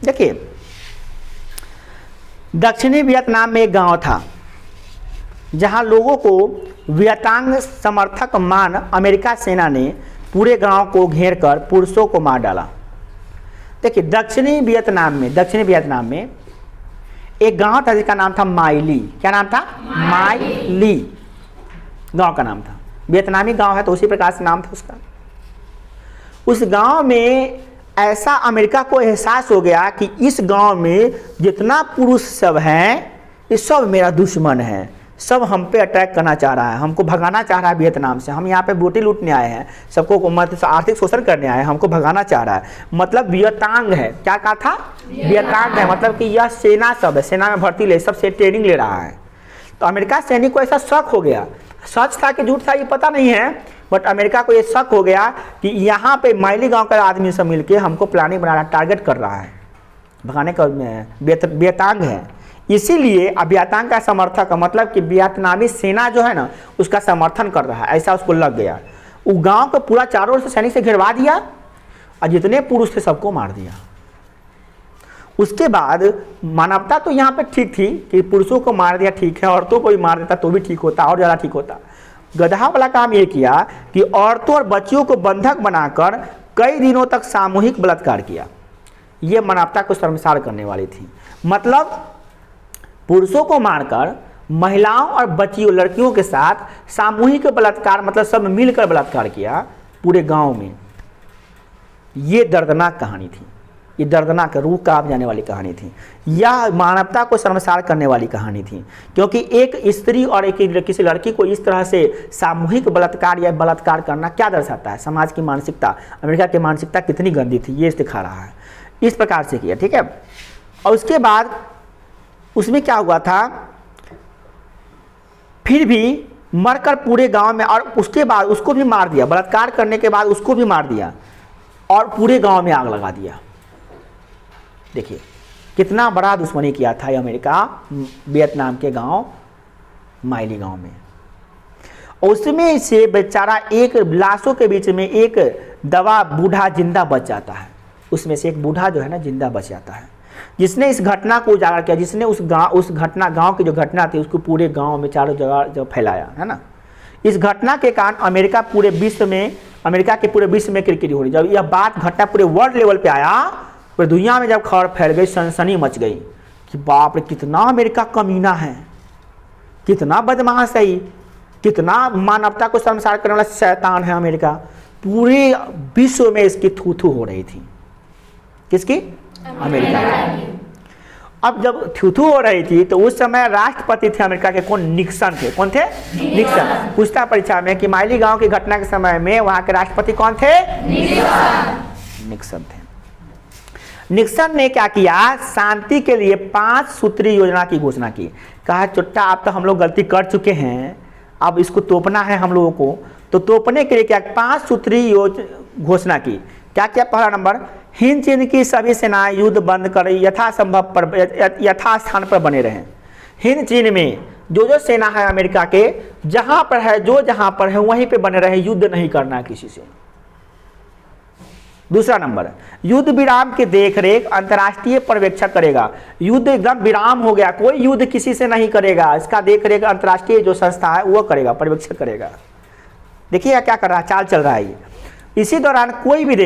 देखिए, दक्षिणी वियतनाम में एक गांव था जहां लोगों को वियतांग समर्थक मान अमेरिका सेना ने पूरे गांव को घेर कर पुरुषों को मार डाला। देखिए, दक्षिणी वियतनाम में एक गांव था जिसका नाम था माइली। क्या नाम था? माइली। गांव का नाम था, वियतनामी गांव है तो उसी प्रकार से नाम था उसका। उस गांव में ऐसा अमेरिका को एहसास हो गया कि इस गांव में जितना पुरुष सब हैं ये सब मेरा दुश्मन है, सब हम पे अटैक करना चाह रहा है, हमको भगाना चाह रहा है वियतनाम से। हम यहाँ पे बोटी लूटने आए हैं, सबको मतलब आर्थिक शोषण करने आए हैं, हमको भगाना चाह रहा है। मतलब वियतांग है, क्या कहा था? वियतांग है, मतलब कि यह सेना सब है, सेना में भर्ती ले, सबसे ट्रेनिंग ले रहा है। तो अमेरिका सैनिक को ऐसा शक हो गया, सच था कि झूठ था ये पता नहीं है, बट अमेरिका को ये शक हो गया कि यहाँ पे माइली गांव का आदमी सब मिलके हमको प्लानिंग बना रहा, टारगेट कर रहा है, भगाने का वियतांग है। इसीलिए अब वियतांग का समर्थक, मतलब कि वियतनामी सेना जो है ना उसका समर्थन कर रहा है, ऐसा उसको लग गया। वो गांव को पूरा चारों ओर से सैनिक से घेरवा दिया और जितने पुरुष थे सबको मार दिया। उसके बाद मानवता तो यहाँ पे ठीक थी कि पुरुषों को मार दिया ठीक है, औरतों को भी मार देता तो भी ठीक होता, और ज़्यादा ठीक होता। गधा वाला काम ये किया कि औरतों और बच्चियों को बंधक बनाकर कई दिनों तक सामूहिक बलात्कार किया। ये मानवता को शर्मसार करने वाली थी। मतलब पुरुषों को मारकर महिलाओं और बच्चियों, लड़कियों के साथ सामूहिक बलात्कार, मतलब सब मिलकर बलात्कार किया पूरे गांव में। ये दर्दनाक कहानी थी, ये दर्दनाक रूह कांप जाने वाली कहानी थी। यह मानवता को शर्मसार करने वाली कहानी थी, क्योंकि एक स्त्री और एक किसी लड़की को इस तरह से सामूहिक बलात्कार या बलात्कार करना क्या दर्शाता है? समाज की मानसिकता, अमेरिका की मानसिकता कितनी गंदी थी ये दिखा रहा है। इस प्रकार से किया, ठीक है। और उसके बाद उसमें क्या हुआ था, फिर भी मरकर पूरे गांव में, और उसके बाद उसको भी मार दिया, बलात्कार करने के बाद उसको भी मार दिया और पूरे गांव में आग लगा दिया। देखिए कितना बड़ा दुश्मनी किया था ये अमेरिका वियतनाम के गांव माइली गांव में। उसमें से बेचारा एक लाशों के बीच में एक दवा बूढ़ा जिंदा बच जाता है, उसमें से एक बूढ़ा जो है ना जिंदा बच जाता है, जिसने इस घटना को उजागर किया, जिसने उस गांव की जो घटना थी उसको पूरे गांव में चारों जगह जो फैलाया है ना। इस घटना के कारण अमेरिका पूरे विश्व में, अमेरिका के पूरे विश्व में किरकिरी हो रही। जब यह बात घटना पूरे वर्ल्ड लेवल पे आया, पूरी दुनिया में जब खबर फैल गई, सनसनी मच गई कि बाप रे कितना अमेरिका कमीना है, कितना बदमाश है, कितना मानवता को शर्मसार करने वाला शैतान है अमेरिका। पूरे विश्व में इसकी थू थू हो रही थी। किसकी? अमेरिका की। अब जब थू थू हो रही थी तो उस समय राष्ट्रपति थे अमेरिका के, कौन? निक्सन थे। कौन थे? निक्सन। पूछता परीक्षा में कि माइली गांव की घटना के समय में वहां के राष्ट्रपति कौन थे? निक्सन थे। निक्सन ने क्या किया, शांति के लिए 5 सूत्री योजना की घोषणा की। कहा चुट्टा अब तो हम लोग गलती कर चुके हैं, अब इसको तोपना है हम लोगों को। तो तोपने के लिए क्या 5 सूत्री घोषणा की। क्या क्या? पहला नंबर, हिंद चीन की सभी सेनाएं युद्ध बंद कर यथास्थान पर बने रहें। हिंद चीन में जो सेना है अमेरिका के, जहां पर है, जो जहां पर है वहीं पे बने रहे, युद्ध नहीं करना किसी से। दूसरा नंबर, युद्ध विराम की देखरेख अंतर्राष्ट्रीय पर्यवेक्षक करेगा। युद्ध एकदम विराम हो गया, कोई युद्ध किसी से नहीं करेगा, इसका देखरेख अंतर्राष्ट्रीय जो संस्था है वो करेगा, पर्यवेक्षक करेगा। देखिए क्या कर रहा है, चाल चल रहा है ये। इसी दौरान कोई भी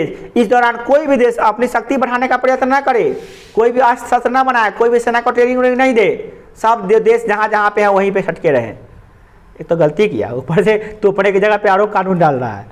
देश अपनी शक्ति बढ़ाने का प्रयत्न न करे, कोई भी अस्त्र शस्त्र न बनाए, कोई भी सेना को ट्रेनिंग नहीं दे, सब देश जहाँ जहाँ पे है वहीं पे हटके रहे। एक तो गलती किया, ऊपर से तोपने की जगह पे आरोप कानून डाल रहा है।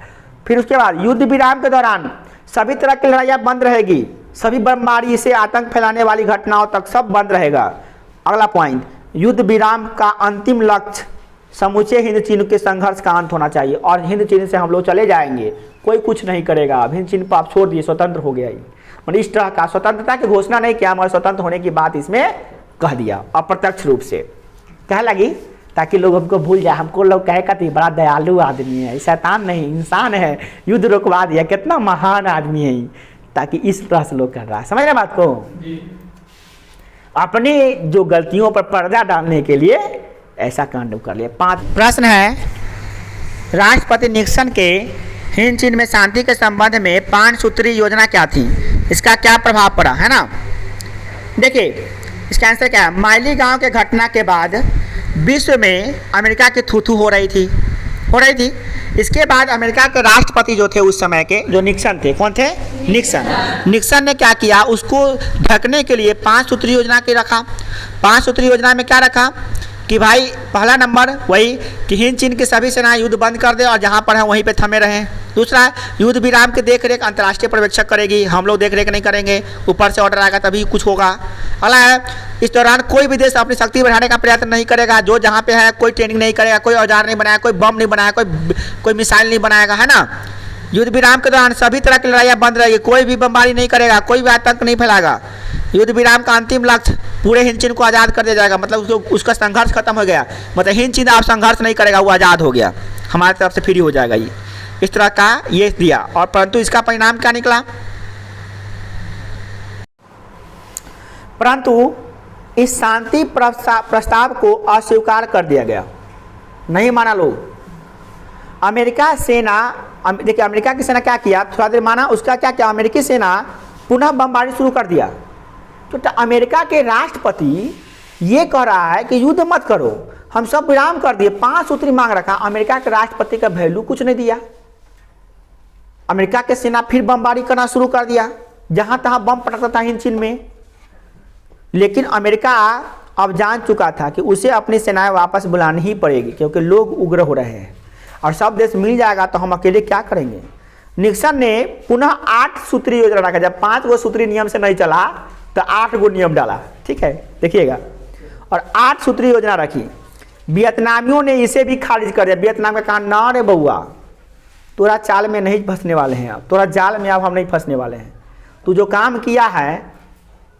फिर उसके बाद युद्ध विराम के दौरान सभी तरह की लड़ाइयाँ बंद रहेगी, सभी बमबारी से आतंक फैलाने वाली घटनाओं तक सब बंद रहेगा। अगला पॉइंट, युद्ध विराम का अंतिम लक्ष्य समूचे हिंद चीन के संघर्ष का अंत होना चाहिए, और हिंद चीन से हम लोग चले जाएंगे, कोई कुछ नहीं करेगा। अब हिंद चीन पर आप छोड़ दिए, स्वतंत्र हो गया ये। मतलब इस तरह का स्वतंत्रता की घोषणा नहीं किया, मगर स्वतंत्र होने की बात इसमें कह दिया अप्रत्यक्ष रूप से। कह लगी ताकि लोग हमको भूल जाए, हमको लोग कहे कि बड़ा दयालु आदमी है, शैतान नहीं इंसान है, युद्ध रुकवा दिया, कितना महान आदमी है, ताकि इस तरह से लोग कर रहा है। समझ रहे बात को? अपनी जो गलतियों पर पर्दा डालने के लिए ऐसा कांड कर लिया। 5 प्रश्न है, राष्ट्रपति निक्सन के हिंद चीन में शांति के संबंध में 5 सूत्री योजना क्या थी, इसका क्या प्रभाव पड़ा, है ना। देखिए इसका आंसर क्या है। माइली गांव के घटना के बाद विश्व में अमेरिका की थू-थू हो रही थी। इसके बाद अमेरिका के राष्ट्रपति जो थे उस समय के, जो निक्सन थे, कौन थे? निक्सन ने क्या किया, उसको ढकने के लिए 5 सूत्री योजना की रखा। 5 सूत्री योजना में क्या रखा कि भाई पहला नंबर वही कि हिंद चीन की सभी सेनाएं युद्ध बंद कर दे और जहां पर है वहीं पे थमे रहें। दूसरा है युद्ध विराम की देख रेख अंतर्राष्ट्रीय पर्यवेक्षक करेगी, हम लोग देख रेख नहीं करेंगे, ऊपर से ऑर्डर आएगा तभी कुछ होगा। अगला है इस दौरान कोई भी देश अपनी शक्ति बढ़ाने का प्रयत्न नहीं करेगा, जो जहाँ पे है कोई ट्रेनिंग नहीं करेगा, कोई औजार नहीं बनाएगा, कोई बम नहीं बनाएगा, कोई मिसाइल नहीं बनाएगा, है ना। युद्ध विराम के दौरान सभी तरह की लड़ाइयाँ बंद रहेगी, कोई भी बमबारी नहीं करेगा, कोई भी आतंक नहीं फैलाएगा। युद्ध विराम का अंतिम लक्ष्य पूरे हिंद चीन को आज़ाद कर दिया जाएगा, मतलब उसका संघर्ष खत्म हो गया, मतलब हिंद चीन आप संघर्ष नहीं करेगा, वो आज़ाद हो गया, हमारी तरफ से फ्री हो जाएगा। ये इस तरह का ये दिया और परंतु इसका परिणाम क्या निकला, परंतु इस शांति प्रस्ताव को अस्वीकार कर दिया गया, नहीं माना लोग। अमेरिका सेना, देखिए अमेरिका की सेना क्या किया, थोड़ा देर माना, उसका क्या किया, अमेरिकी सेना पुनः बमबारी शुरू कर दिया। तो अमेरिका के राष्ट्रपति ये कह रहा है कि युद्ध मत करो, हम सब विराम कर दिए, 5 सूत्री मांग रखा। अमेरिका के राष्ट्रपति का वैल्यू कुछ नहीं दिया। अमेरिका के सेना फिर बमबारी करना शुरू कर दिया, जहां तहां बम पटकता था हिंद चीन में। लेकिन अमेरिका अब जान चुका था कि उसे अपनी सेनाएं वापस बुलानी ही पड़ेगी, क्योंकि लोग उग्र हो रहे हैं और सब देश मिल जाएगा तो हम अकेले क्या करेंगे। निक्सन ने पुनः 8 सूत्री योजना रखा। जब 5 गो सूत्री नियम से नहीं चला तो 8 गो नियम डाला, ठीक है, देखिएगा, और 8 सूत्री योजना रखी। वियतनामियों ने इसे भी खारिज कर दिया। वियतनाम का कहा ना रे बउआ, तोरा चाल में नहीं फंसने वाले हैं, अब तोरा जाल में अब हम नहीं फंसने वाले हैं। तू जो काम किया है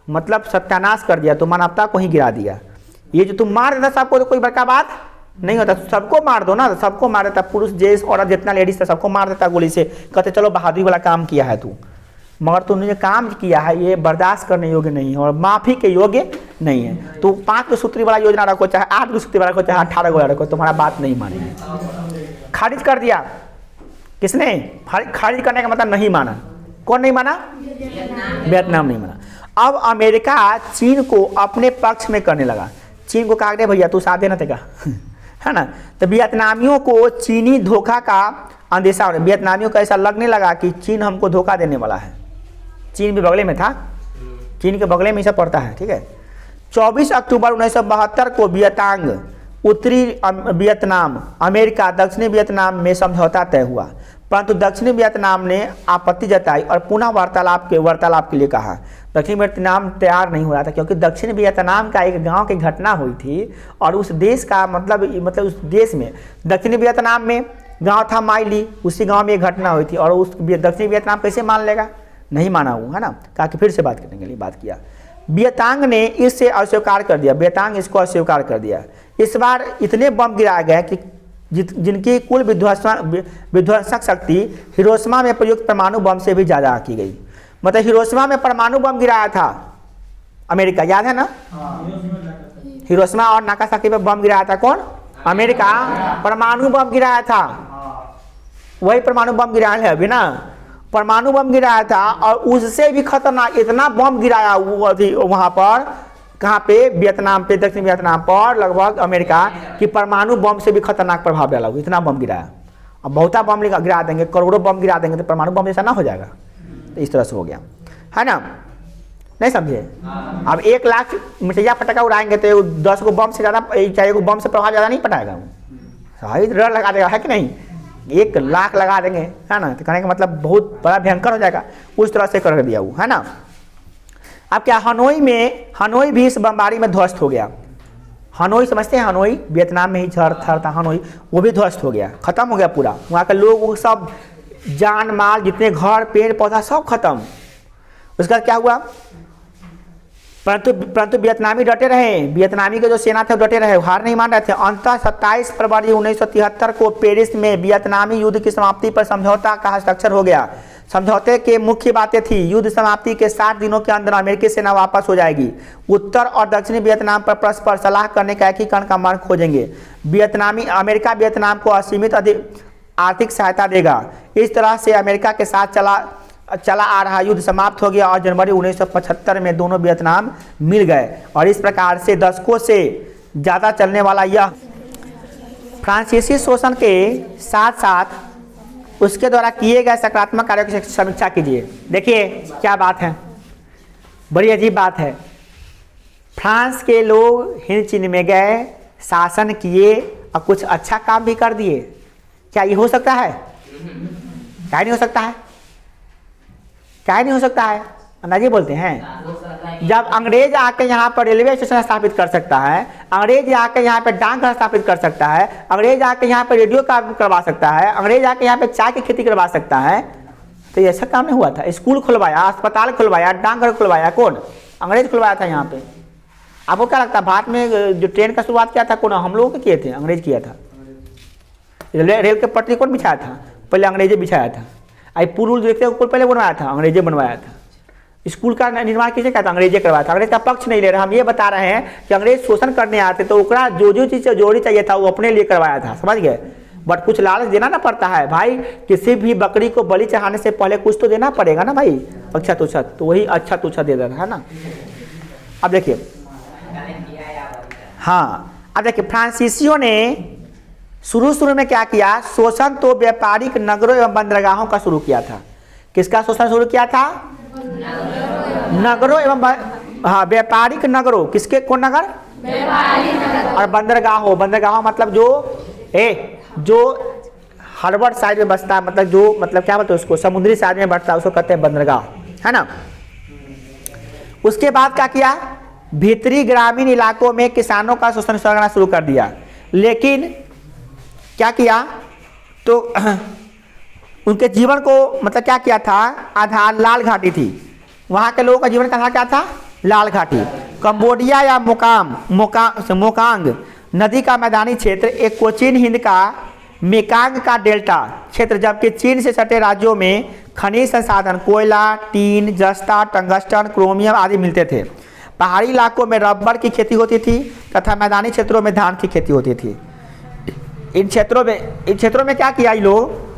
मतलब सत्यानाश कर दिया, तो मानवता को ही गिरा दिया। ये जो तुम मार देता सबको तो कोई बड़का बात नहीं होता, सबको मार दो ना, सबको मार देता, पुरुष जेंट्स औरत जितना लेडीज था सबको मार देता गोली से, कहते चलो बहादुरी वाला काम किया है तू। मगर तूने जो काम किया है ये बर्दाश्त करने योग्य नहीं है और माफ़ी के योग्य नहीं है। तो 5 सूत्री वाला योजना रखो, चाहे 8 सूत्री वाला रखो, चाहे 18 वाला रखो, तुम्हारा बात नहीं मानेंगे। खारिज कर दिया। किसने खारिज करने का मतलब नहीं माना? कौन नहीं माना? वियतनाम नहीं माना। अब अमेरिका चीन को अपने पक्ष में करने लगा। चीन को कहा भैया तू साथ देना तेगा है ना। तो वियतनामियों को चीनी धोखा का अंदेशा, वियतनामियों को ऐसा लगने लगा कि चीन हमको धोखा देने वाला है। चीन भी बगले में था, चीन के बगले में ही सब पड़ता है, ठीक है। 24 अक्टूबर 1972 को वियतांग, उत्तरी वियतनाम, अमेरिका, दक्षिणी वियतनाम में समझौता तय हुआ, परंतु दक्षिणी वियतनाम ने आपत्ति जताई और पुनः वार्तालाप के लिए कहा। दक्षिणी वियतनाम तैयार नहीं हो रहा था, क्योंकि दक्षिण वियतनाम का एक गांव की घटना हुई थी और उस देश का मतलब उस देश में, दक्षिणी वियतनाम में गांव था माइली, उसी गांव में एक घटना हुई थी और उस दक्षिणी वियतनाम कैसे मान लेगा? नहीं माना वो, है ना। कहा कि फिर से बात करने के लिए बात किया। वियतांग ने इससे अस्वीकार कर दिया, वियतांग इसको अस्वीकार कर दिया। इस बार इतने बम गिराए गए कि जिनकी कुल विध्वंसक शक्ति हिरोशिमा में प्रयुक्त परमाणु बम से भी ज़्यादा की गई। मतलब हिरोशिमा में परमाणु बम गिराया था अमेरिका, याद है ना? हिरोशिमा और नागासाकी पे बम गिराया था कौन? अमेरिका। परमाणु बम गिराया था, वही परमाणु बम गिराया है अभी ना, परमाणु बम गिराया था और उससे भी खतरनाक इतना बम गिराया वहाँ पर, कहाँ पे? वियतनाम पे, दक्षिण वियतनाम पर लगभग अमेरिका की परमाणु बम से भी खतरनाक प्रभाव डाला, इतना बम गिराया। अब बहुता बम गिरा देंगे, करोड़ों बम गिरा देंगे तो परमाणु बम जैसा ना हो जाएगा। तो इस तरह से हो गया, है ना, नहीं समझे? अब 1 लाख मिठाइया फटका उड़ाएंगे तो 10 गो बम से ज़्यादा, चाहे बम से प्रभाव ज़्यादा नहीं पटाएगा, सही डर लगा देगा, है कि नहीं? 1 लाख लगा देंगे, है ना, तो कहने का मतलब बहुत बड़ा भयंकर हो जाएगा। उस तरह से कर दिया वो, है ना। अब क्या हनोई भी इस बमबारी में ध्वस्त हो गया। हनोई समझते हैं? हनोई वियतनाम में ही शहर था हनोई, वो भी ध्वस्त हो गया, खत्म हो गया पूरा। वहाँ के लोग वो सब जान माल, जितने घर पेड़ पौधा सब खत्म। उसका क्या हुआ? परंतु वियतनामी डटे रहे, वियतनामी के जो सेना थे डटे रहे, हार नहीं मान रहे थे। अंततः 27 फरवरी 1973 को पेरिस में वियतनामी युद्ध की समाप्ति पर समझौता का हस्ताक्षर हो गया। समझौते के मुख्य बातें थी, युद्ध समाप्ति के 60 दिनों के अंदर अमेरिकी सेना वापस हो जाएगी, उत्तर और दक्षिणी वियतनाम पर परस्पर सलाह करने का एकीकरण का मार्ग खोजेंगे, अमेरिका वियतनाम को असीमित आर्थिक सहायता देगा। इस तरह से अमेरिका के साथ चला आ रहा युद्ध समाप्त हो गया और जनवरी 1975 में दोनों वियतनाम मिल गए। और इस प्रकार से दशकों से ज़्यादा चलने वाला यह फ्रांसीसी शोषण के साथ साथ उसके द्वारा किए गए सकारात्मक कार्यों की समीक्षा कीजिए। देखिए क्या बात है, बड़ी अजीब बात है। फ्रांस के लोग हिंद चीन में गए, शासन किए और कुछ अच्छा काम भी कर दिए। क्या ये हो सकता है? क्या नहीं हो सकता है? क्या नहीं हो सकता है? अंदाजे बोलते हैं। जब अंग्रेज आके यहाँ पर रेलवे स्टेशन स्थापित कर सकता है, अंग्रेज आके यहाँ पे डाकघर स्थापित कर सकता है, अंग्रेज आके यहाँ पे रेडियो काम करवा सकता है, अंग्रेज आके यहाँ पे चाय की खेती करवा सकता है, तो ये ऐसा काम नहीं हुआ था। स्कूल खुलवाया, अस्पताल खुलवाया, डाकघर खुलवाया, कौन? अंग्रेज खुलवाया था यहाँ पे। आपको क्या लगता है भारत में जो ट्रेन का शुरुआत किया था कौन? हम लोगों ने किए थे, अंग्रेज किया था। रेल के पटरी कौन बिछाया था? पहले अंग्रेजे बिछाया था। आई पुल देखते हो, पहले बनवाया था, अंग्रेजे बनवाया था। स्कूल का निर्माण किसे कहता? अंग्रेजे करवाया था। अंग्रेज का पक्ष नहीं ले रहे, हम ये बता रहे हैं कि अंग्रेज शोषण करने आते तो ओकरा जो चीज़ जोड़ी चाहिए था वो अपने लिए करवाया था, समझ गए? बट कुछ लालच देना ना पड़ता है भाई। किसी भी बकरी को बलि चढ़ाने से पहले कुछ तो देना पड़ेगा ना भाई, अच्छा तुच्छत, तो वही अच्छा तुच्छत दे देता है ना। अब देखिए, हाँ अब देखिए, फ्रांसीसियों ने शुरू में क्या किया? शोषण तो व्यापारिक नगरों एवं बंदरगाहों का शुरू किया था। किसका शोषण शुरू किया था? नगरों एवं हाँ व्यापारिक नगरों। किसके? कौन नगर? और बंदरगाहों। बंदरगाहों मतलब जो हार्बर साइड में बसता है, मतलब जो मतलब क्या बोलते हैं उसको, समुद्री साइड में बसता है, उसको कहते हैं बंदरगाह, है ना। उसके बाद क्या किया? भीतरी ग्रामीण इलाकों में किसानों का शोषण करना शुरू कर दिया। लेकिन क्या किया? तो उनके जीवन को मतलब क्या किया था? आधार लाल घाटी थी। वहाँ के लोगों का जीवन का आधार क्या था? लाल घाटी। कंबोडिया या मोकांग नदी का मैदानी क्षेत्र, एक कोचीन हिंद का मेकांग का डेल्टा क्षेत्र, जबकि चीन से सटे राज्यों में खनिज संसाधन कोयला, टीन, जस्ता, टंगस्टन, क्रोमियम आदि मिलते थे। पहाड़ी इलाकों में रबर की खेती होती थी तथा मैदानी क्षेत्रों में धान की खेती होती थी। इन क्षेत्रों में क्या किया ये लोग?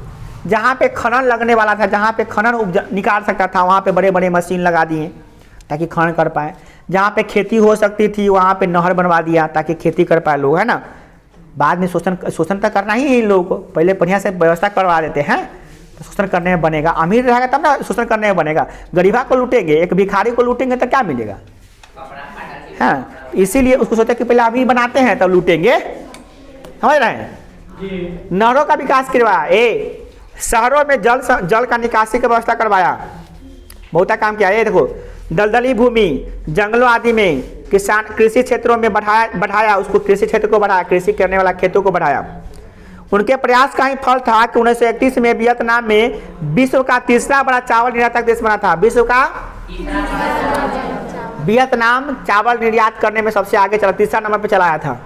जहाँ पे खनन लगने वाला था, जहाँ पे खनन निकाल सकता था, वहाँ पे बड़े बड़े मशीन लगा दिए ताकि खनन कर पाए। जहाँ पे खेती हो सकती थी वहाँ पे नहर बनवा दिया ताकि खेती कर पाए लोग, है ना। बाद में शोषण तो करना ही है इन लोगों को, पहले बढ़िया से व्यवस्था करवा देते हैं तो शोषण करने में बनेगा। अमीर रहेगा तब ना शोषण करने में बनेगा। गरीबा को लूटेंगे, एक भिखारी को लूटेंगे तो क्या मिलेगा? हाँ, इसीलिए उसको सोचा कि पहले अमीर बनाते हैं तब लूटेंगे, समझ रहे हैं। नहरों का विकास करवाया, शहरों में जल का निकासी की व्यवस्था करवाया, बहुत काम किया। ये देखो, दलदली भूमि, जंगलों आदि में किसान कृषि क्षेत्रों में बढ़ाया उसको, कृषि क्षेत्र को बढ़ाया, कृषि करने वाला खेतों को बढ़ाया। उनके प्रयास का ही फल था कि 1931 में वियतनाम में विश्व का तीसरा बड़ा चावल निर्यातक देश बना था। विश्व का वियतनाम चावल निर्यात करने में सबसे आगे चला, तीसरा नंबर पर चलाया था।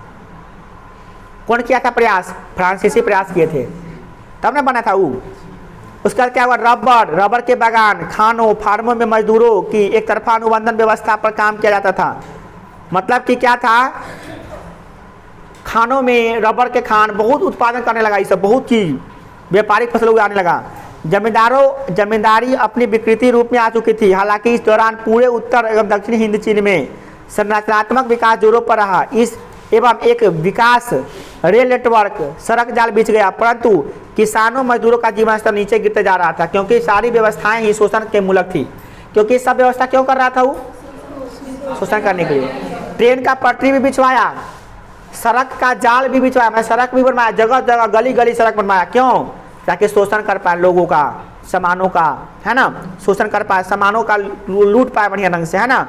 कौन किया था प्रयास? फ्रांसीसी प्रयास किए थे, तब ना बना था वो। उसका क्या हुआ? रबर के बागान, खानों फार्मों में मजदूरों की एक तरफा अनुबंधन व्यवस्था पर काम किया जाता था। मतलब कि क्या था? खानों में रबर के खान बहुत उत्पादन करने लगा, ये सब बहुत चीज व्यापारिक फसल उगाने लगा। जमींदारी अपनी विकृति रूप में आ चुकी थी। हालांकि इस दौरान पूरे उत्तर एवं दक्षिण हिंद चीन में संरचनात्मक विकास जोरों पर रहा। एवं एक विकास रेल नेटवर्क, सड़क जाल बिछ गया, परंतु किसानों मजदूरों का जीवन स्तर नीचे गिरते जा रहा था, क्योंकि सारी व्यवस्थाएं ही शोषण के मूलक थी। क्योंकि सब व्यवस्था क्यों कर रहा था वो? शोषण करने के लिए। ट्रेन का पटरी भी बिछवाया, सड़क का जाल भी बिछवाया, सड़क भी बनवाया, जगह जगह गली गली सड़क बनवाया। क्यों? ताकि शोषण कर पाए लोगों का, सामानों का, है ना, शोषण कर पाए, सामानों का लूट पाए बढ़िया ढंग से, है ना।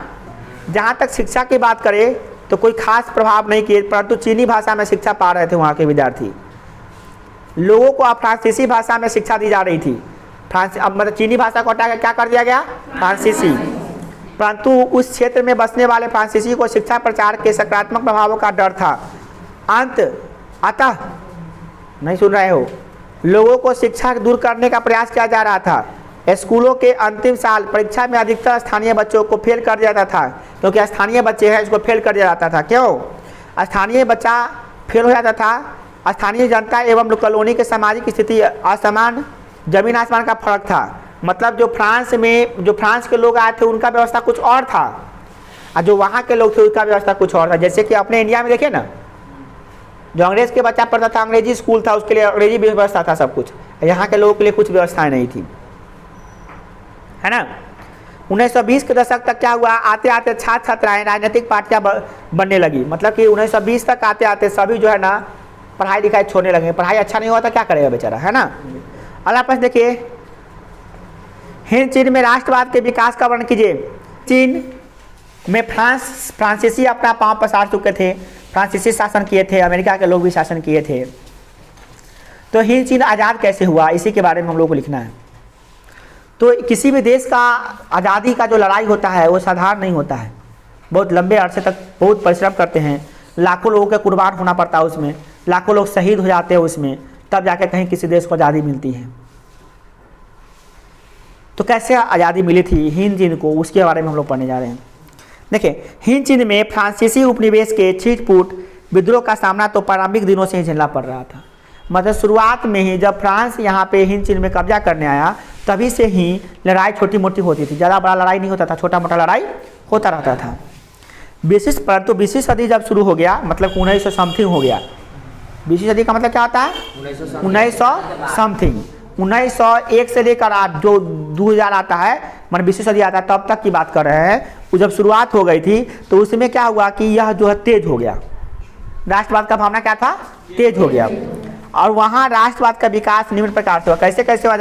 जहाँ तक शिक्षा की बात करें तो कोई खास प्रभाव नहीं किए, परंतु चीनी भाषा में शिक्षा पा रहे थे वहाँ के विद्यार्थी। लोगों को अब फ्रांसीसी भाषा में शिक्षा दी जा रही थी। अब मतलब चीनी भाषा को हटा के क्या कर दिया गया? फ्रांसीसी। परंतु उस क्षेत्र में बसने वाले फ्रांसीसी को शिक्षा प्रचार के सकारात्मक प्रभावों का डर था। अतः नहीं सुन रहे हो, लोगों को शिक्षा दूर करने का प्रयास किया जा रहा था। स्कूलों के अंतिम साल परीक्षा में अधिकतर स्थानीय बच्चों को फेल कर दिया जाता था, क्योंकि स्थानीय बच्चे हैं इसको फेल कर दिया जाता था। क्यों? स्थानीय बच्चा फेल हो जाता था। स्थानीय जनता एवं कॉलोनी के सामाजिक स्थिति असमान, जमीन आसमान का फर्क था। मतलब जो फ्रांस के लोग आए थे उनका व्यवस्था कुछ और था, और जो वहाँ के लोग थे उनका व्यवस्था कुछ और था। जैसे कि अपने इंडिया में देखिए ना, जो अंग्रेज के बच्चा पढ़ता था, अंग्रेजी स्कूल था, उसके लिए अंग्रेजी व्यवस्था था सब कुछ। यहाँ के लोगों के लिए कुछ व्यवस्थाएं नहीं थी, है ना। 1920 के दशक तक क्या हुआ, आते आते छात्र छात्राएं राजनीतिक पार्टियां बनने लगी। मतलब कि 1920 तक आते आते सभी जो है ना पढ़ाई लिखाई छोड़ने लगे। पढ़ाई अच्छा नहीं हुआ तो क्या करेगा बेचारा, है ना। अगला प्रश्न देखिए, हिंद चीन में राष्ट्रवाद के विकास का वर्णन कीजिए। चीन में फ्रांसीसी अपना पांव पसार चुके थे, फ्रांसीसी शासन किए थे, अमेरिका के लोग भी शासन किए थे। तो हिंद चीन आज़ाद कैसे हुआ, इसी के बारे में हम लोग को लिखना है। तो किसी भी देश का आज़ादी का जो लड़ाई होता है वो साधारण नहीं होता है, बहुत लंबे अरसे तक बहुत परिश्रम करते हैं, लाखों लोगों के कुर्बान होना पड़ता है उसमें, लाखों लोग शहीद हो जाते हैं उसमें, तब जाके कहीं किसी देश को आज़ादी मिलती है। तो कैसे आज़ादी मिली थी हिंद चीन को, उसके बारे में हम लोग पढ़ने जा रहे हैं। देखिए, हिंद चीन में फ्रांसीसी उपनिवेश के छिटपुट विद्रोह का सामना तो प्रारंभिक दिनों से ही झेलना पड़ रहा था। मतलब शुरुआत में ही जब फ्रांस यहाँ पे हिंद चीन में कब्जा करने आया तभी से ही लड़ाई छोटी मोटी होती थी, ज़्यादा बड़ा लड़ाई नहीं होता था, छोटा मोटा लड़ाई होता रहता था। परंतु 20वीं सदी जब शुरू हो गया, मतलब 1900 समथिंग हो गया। 20वीं सदी का मतलब क्या होता है, 1900 समथिंग, 1901 से लेकर आज जो 2000 आता है, मतलब 20वीं सदी आता है, तब तक की बात कर रहे हैं। वो जब शुरुआत हो गई थी तो उसमें क्या हुआ कि यह जो है तेज हो गया, राष्ट्रवाद का भावना क्या था, तेज हो गया। और वहाँ राष्ट्रवाद का विकास निम्न प्रकार से हुआ। कैसे कैसे हुआ।